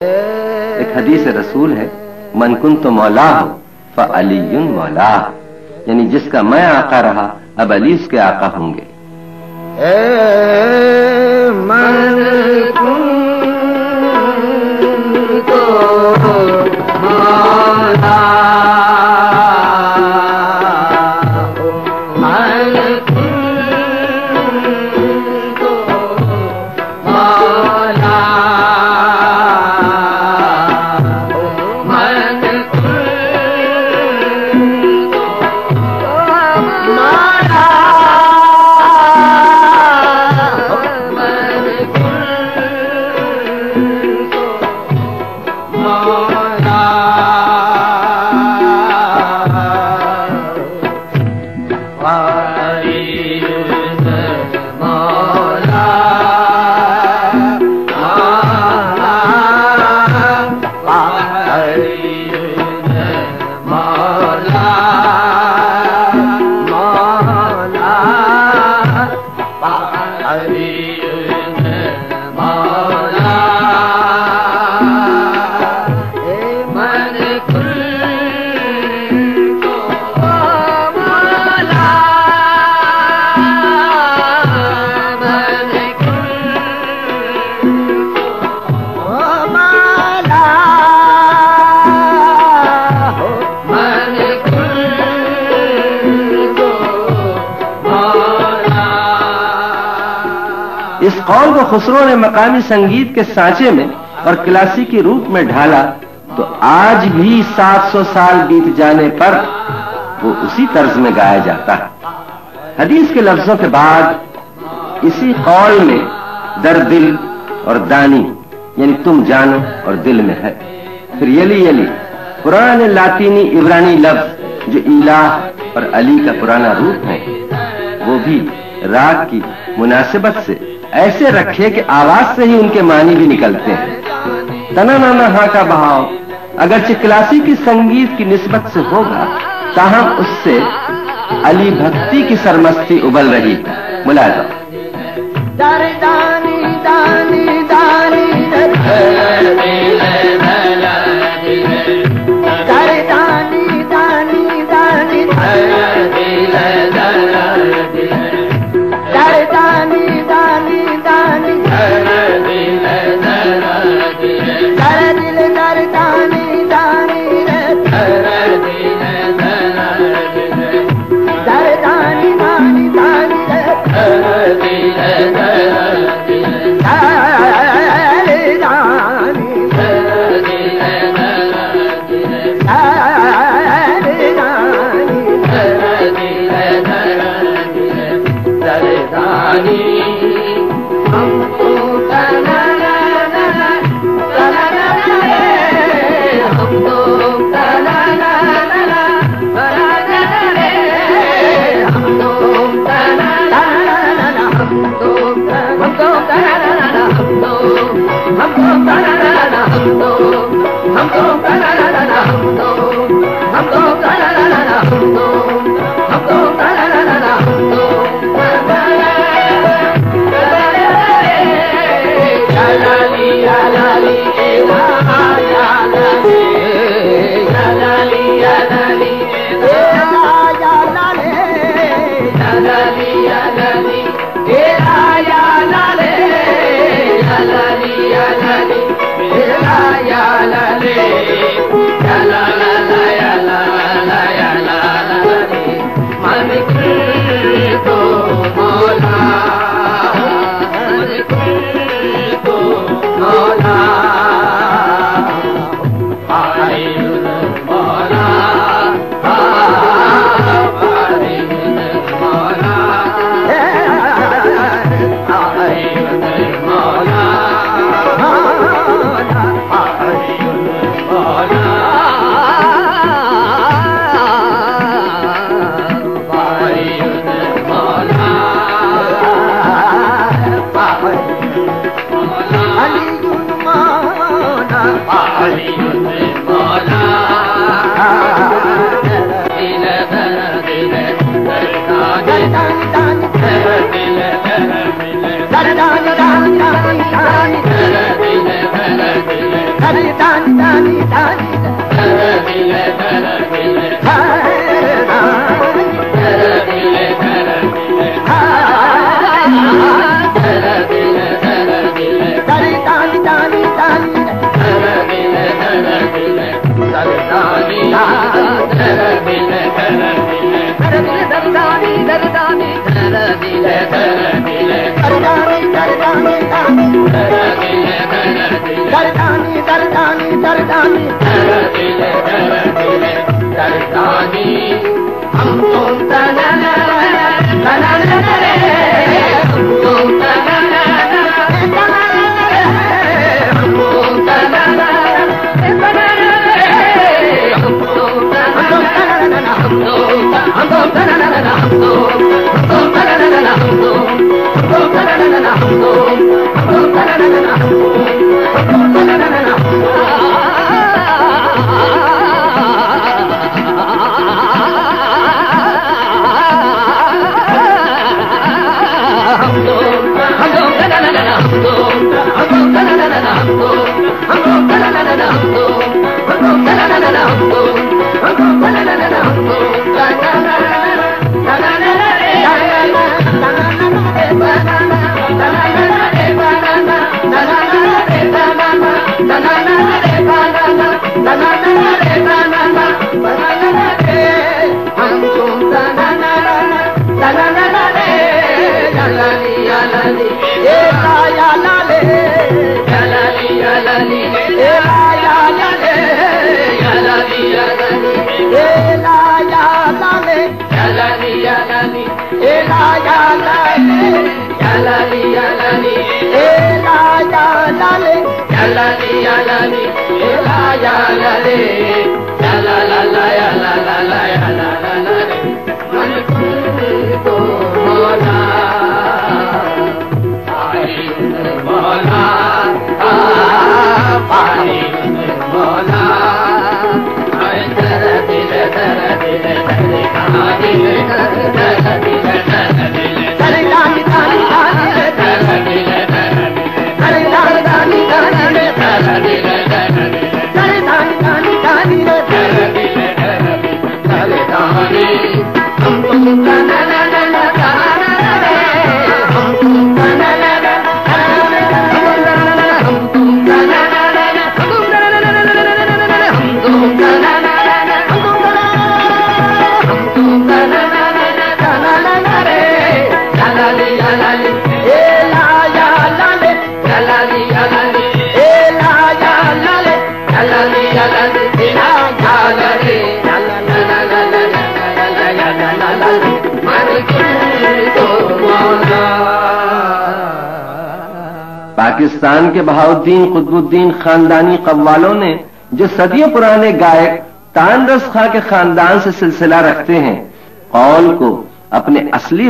एक हदीस रसूल है, मन कुन्तु मौला हो फ़अलियुन मौला, यानी जिसका मैं आका रहा अब अली उसके आका होंगे। मन कुन्तु मौला, मन कुन्तु मौला, मन कुन्तु मौला, मन कुन्तु मौला, वारिस मौला, वारिस मौला, मौला, वारिस मौला, मन कुन्तु मौला, मन कुन्तु मौला, मन कुन्तु मौला। इस कौल को खुसरो ने मकामी संगीत के सांचे में और क्लासिकी रूप में ढाला तो आज भी 700 साल बीत जाने पर वो उसी तर्ज में गाया जाता है। हदीस के लफ्जों के बाद इसी कौल में दर दिल और दानी यानी तुम जानो और दिल में है। फिर यली यली पुराने लातीनी इब्रानी लफ्ज जो इलाह और अली का पुराना रूप है वो भी राग की मुनासिबत से ऐसे रखे कि आवाज से ही उनके मानी भी निकलते हैं। तना नाना हाँ का बहाव अगरचे क्लासिकी संगीत की निस्बत से होगा ताहम उससे अली भक्ति की सरमस्ती उबल रही है। मुलाजा दानी दानी दानी दानी दानी दानी दानी दानी दानी दानी दानी पाकिस्तान के बहाउद्दीन कुतुबुद्दीन खानदानी कव्वालों ने जो सदियों पुराने गायक तानरस खां के खानदान से सिलसिला रखते हैं, कौल को अपने असली